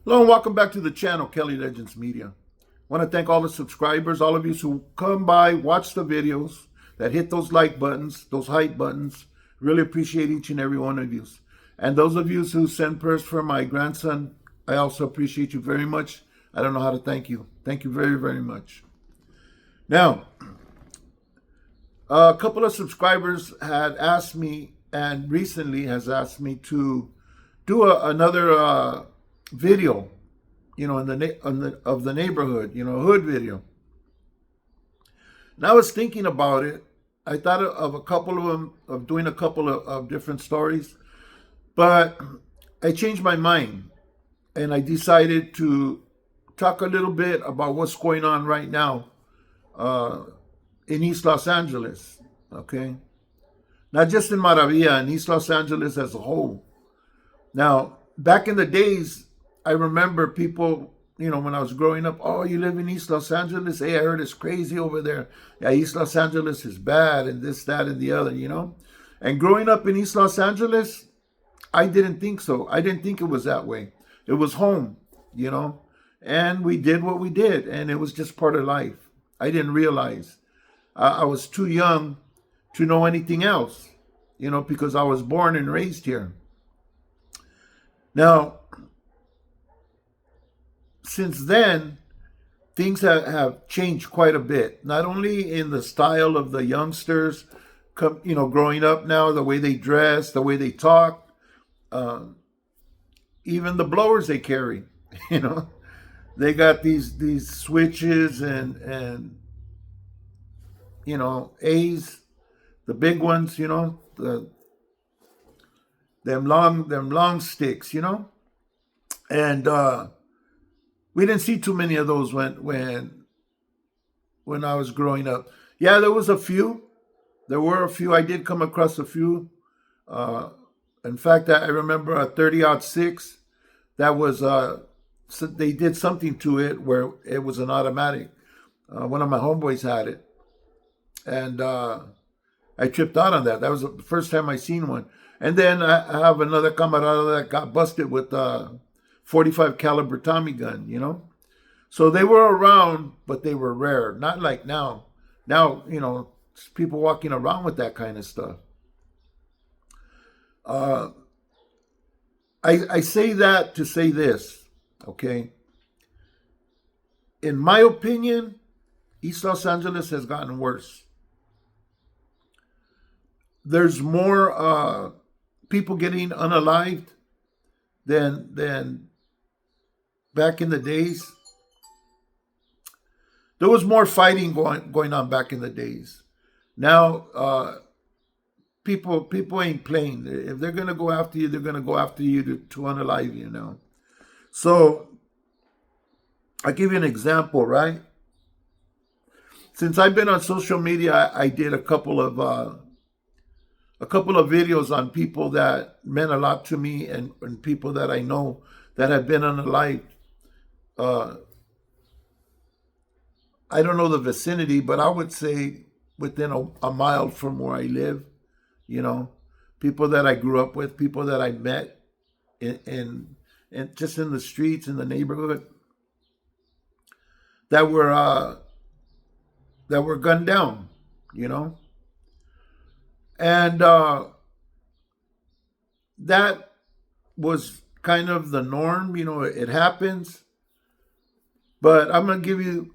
Hello and welcome back to the channel, Kelly Legends Media. I want to thank all the subscribers, all of you who come by, watch the videos, that hit those like buttons, those hype buttons. Really appreciate each and every one of you. And those of you who send prayers for my grandson, I also appreciate you very much. I don't know how to thank you. Thank you very, very much. Now, a couple of subscribers had asked me, and recently has asked me to do another video, in of the neighborhood, hood video. And I was thinking about it. I thought of a couple of them, of doing a couple of different stories, but I changed my mind and I decided to talk a little bit about what's going on right now in East Los Angeles, okay? Not just in Maravilla, in East Los Angeles as a whole. Now, back in the days, I remember people, when I was growing up, oh, you live in East Los Angeles? Hey, I heard it's crazy over there. Yeah, East Los Angeles is bad and this, that, and the other. And growing up in East Los Angeles, I didn't think so. I didn't think it was that way. It was home. And we did what we did, and it was just part of life. I didn't realize. I was too young to know anything else, because I was born and raised here. Now, since then, things have changed quite a bit. Not only in the style of the youngsters, growing up now, the way they dress, the way they talk, even the blowers they carry. They got these switches and A's, the big ones. Them long sticks. And we didn't see too many of those when I was growing up. Yeah, there was a few. There were a few. I did come across a few. In fact, I remember a 30-06 that was, so they did something to it where it was an automatic. One of my homeboys had it. And I tripped out on that. That was the first time I seen one. And then I have another camarada that got busted with 45 caliber Tommy gun. So they were around, but they were rare. Not like now. Now, people walking around with that kind of stuff. I say that to say this, okay? In my opinion, East Los Angeles has gotten worse. There's more people getting unalived than back in the days. There was more fighting going on back in the days. Now, people ain't playing. If they're gonna go after you, they're gonna go after you to unalive you. So I'll give you an example, right? Since I've been on social media, I did a couple of videos on people that meant a lot to me and people that I know that have been unalived. I don't know the vicinity, but I would say within a mile from where I live, people that I grew up with, people that I met in just in the streets, in the neighborhood, that were gunned down, and that was kind of the norm. It happens. But I'm going to give you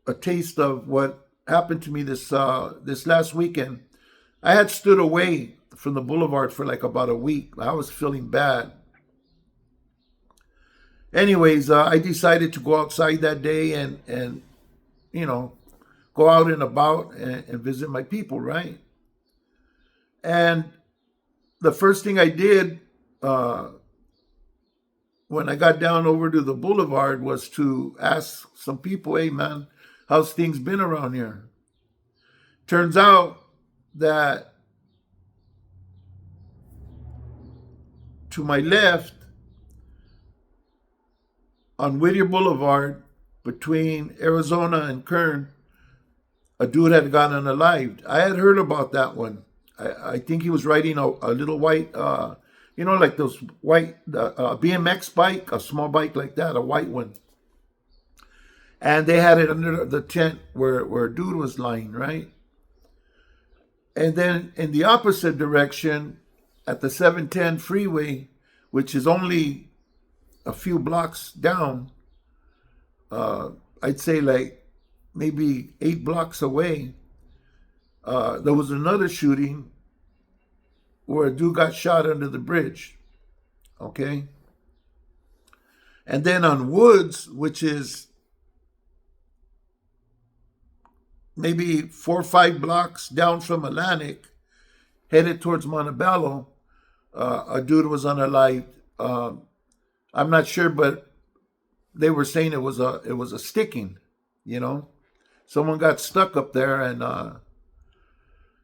a taste of what happened to me this last weekend. I had stood away from the boulevard for like about a week. I was feeling bad. Anyways, I decided to go outside that day and go out and about and visit my people, right? And the first thing I did when I got down over to the boulevard was to ask some people, hey man, how's things been around here? Turns out that to my left on Whittier Boulevard between Arizona and Kern, a dude had gotten unalived. I had heard about that one. I think he was riding a little white You know, like those white BMX bike, a small bike like that, a white one. And they had it under the tent where a dude was lying, right? And then in the opposite direction, at the 710 freeway, which is only a few blocks down, uh, I'd say like maybe 8 blocks away, there was another shooting where a dude got shot under the bridge. Okay. And then on Woods, which is maybe 4 or 5 blocks down from Atlantic, headed towards Montebello, a dude was unalived. I'm not sure, but they were saying it was a sticking. You know, someone got stuck up there and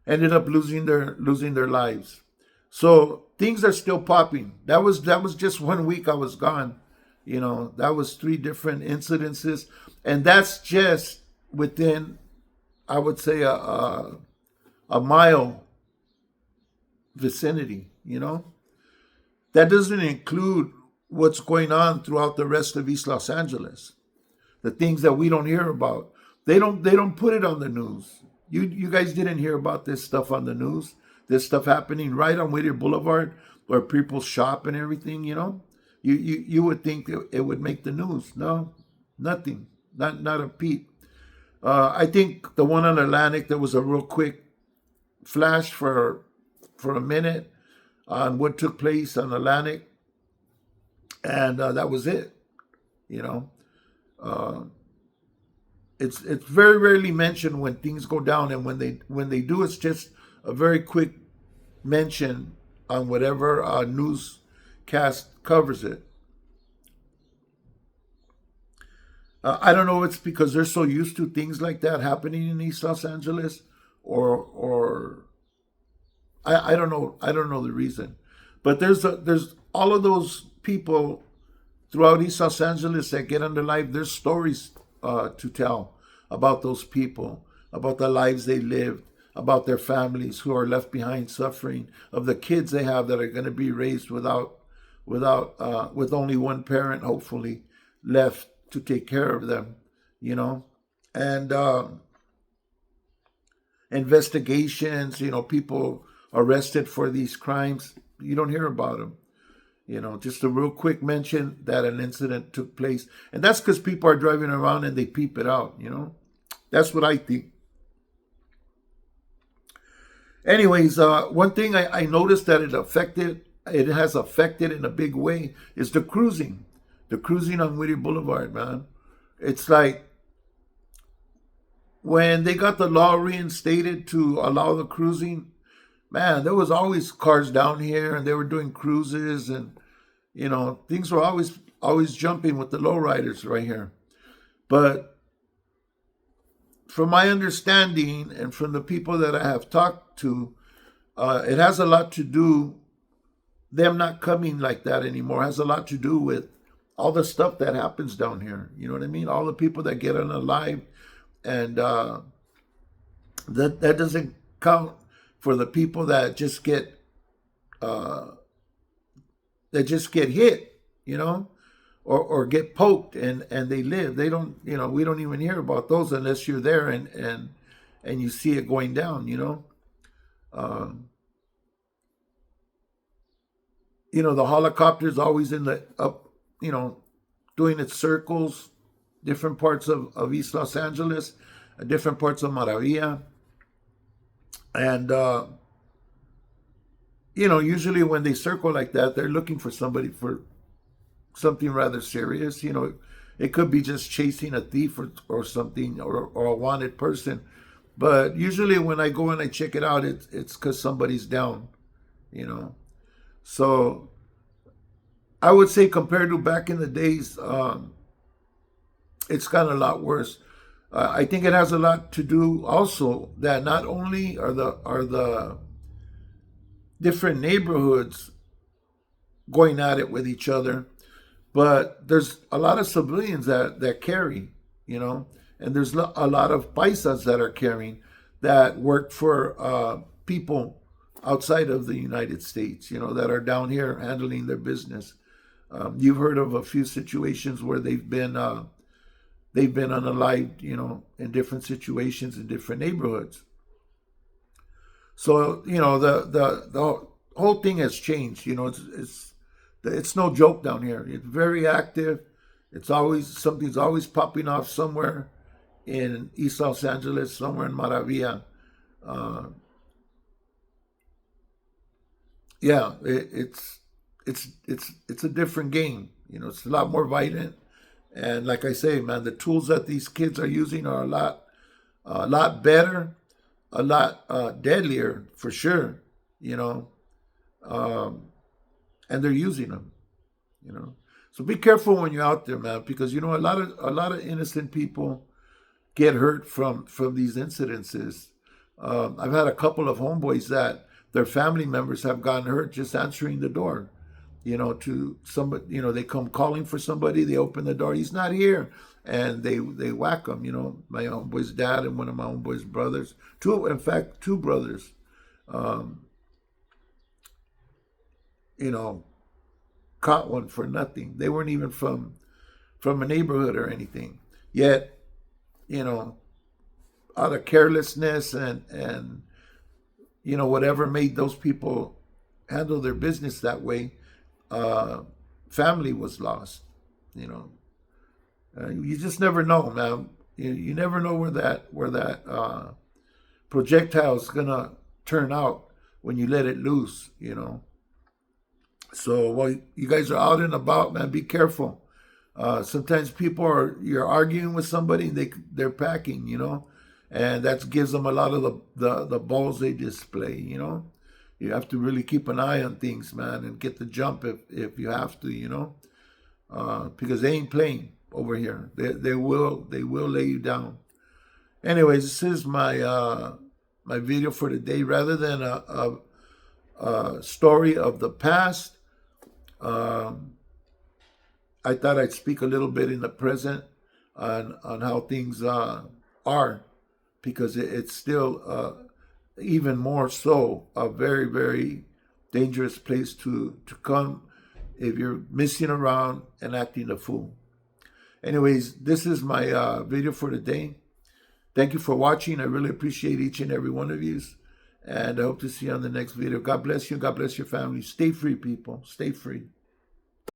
ended up losing their lives. So things are still popping. That was just 1 week I was gone. You know, that was 3 different incidences, and that's just within, I would say, a mile vicinity. You know, that doesn't include what's going on throughout the rest of East Los Angeles. The things that we don't hear about. They don't put it on the news. You guys didn't hear about this stuff on the news. This stuff happening right on Whittier Boulevard where people shop and everything, you know? You would think it would make the news. No, nothing. Not a peep. I think the one on Atlantic, there was a real quick flash for a minute on what took place on Atlantic, and that was it. You know, uh, it's very rarely mentioned when things go down, and when they do, it's just a very quick mention on whatever newscast covers it. I don't know. If it's because they're so used to things like that happening in East Los Angeles, or I don't know. I don't know the reason, but there's all of those people throughout East Los Angeles that get under life. There's stories to tell about those people, about the lives they lived, about their families who are left behind suffering, of the kids they have that are going to be raised with only one parent, hopefully, left to take care of them. You know, and investigations. You know, people arrested for these crimes. You don't hear about them. You know, just a real quick mention that an incident took place. And that's because people are driving around and they peep it out, you know? That's what I think. Anyways, one thing I noticed that it has affected in a big way is the cruising. The cruising on Whittier Boulevard, man. It's like when they got the law reinstated to allow the cruising, man, there was always cars down here and they were doing cruises, and you know, things were always jumping with the lowriders right here. But from my understanding and from the people that I have talked to, it has a lot to do, them not coming like that anymore has a lot to do with all the stuff that happens down here. You know what I mean? All the people that get unalive, and that doesn't count for the people uh, that just get hit, you know, or get poked and they live. They don't, you know, we don't even hear about those unless you're there and you see it going down, you know. Um, you know, the helicopter's always in the up, you know, doing its circles, different parts of East Los Angeles, different parts of Maravilla. And, you know, usually when they circle like that, they're looking for somebody for something rather serious. You know, it could be just chasing a thief or something, or a wanted person. But usually when I go and I check it out, it's because somebody's down, you know. So I would say compared to back in the days, it's gotten a lot worse. I think it has a lot to do also that not only are the different neighborhoods going at it with each other, but there's a lot of civilians that carry, you know, and there's a lot of paisas that are carrying that work for people outside of the United States, that are down here handling their business. You've heard of a few situations where they've been unalived, in different situations in different neighborhoods. So the whole thing has changed. It's no joke down here. It's very active. It's always something's always popping off somewhere in East Los Angeles, somewhere in Maravilla. Uh, yeah, it's a different game. It's a lot more violent, and like I say, man, the tools that these kids are using are a lot better, a lot deadlier for sure. You know, um, and they're using them. You know, so be careful when you're out there, man, because a lot of innocent people get hurt from these incidences. I've had a couple of homeboys that their family members have gotten hurt just answering the door. To somebody, they come calling for somebody. They open the door. He's not here, and they whack him. My homeboy's dad and one of my homeboy's brothers. In fact, two brothers. Um, you know, caught one for nothing. They weren't even from a neighborhood or anything. Yet, you know, out of carelessness and whatever made those people handle their business that way, uh, family was lost. You know, you just never know, man. You never know where that projectile is gonna turn out when you let it loose. So while you guys are out and about, man, be careful. Sometimes you're arguing with somebody and they're packing, and that gives them a lot of the balls they display. You have to really keep an eye on things, man, and get the jump if you have to, because they ain't playing over here. They will lay you down. Anyways, this is my video for today. Rather than a story of the past, um, I thought I'd speak a little bit in the present on how things are, because it's still even more so a very, very dangerous place to come if you're messing around and acting a fool. Anyways, this is my video for today. Thank you for watching. I really appreciate each and every one of you. And I hope to see you on the next video. God bless you. God bless your family. Stay free, people. Stay free.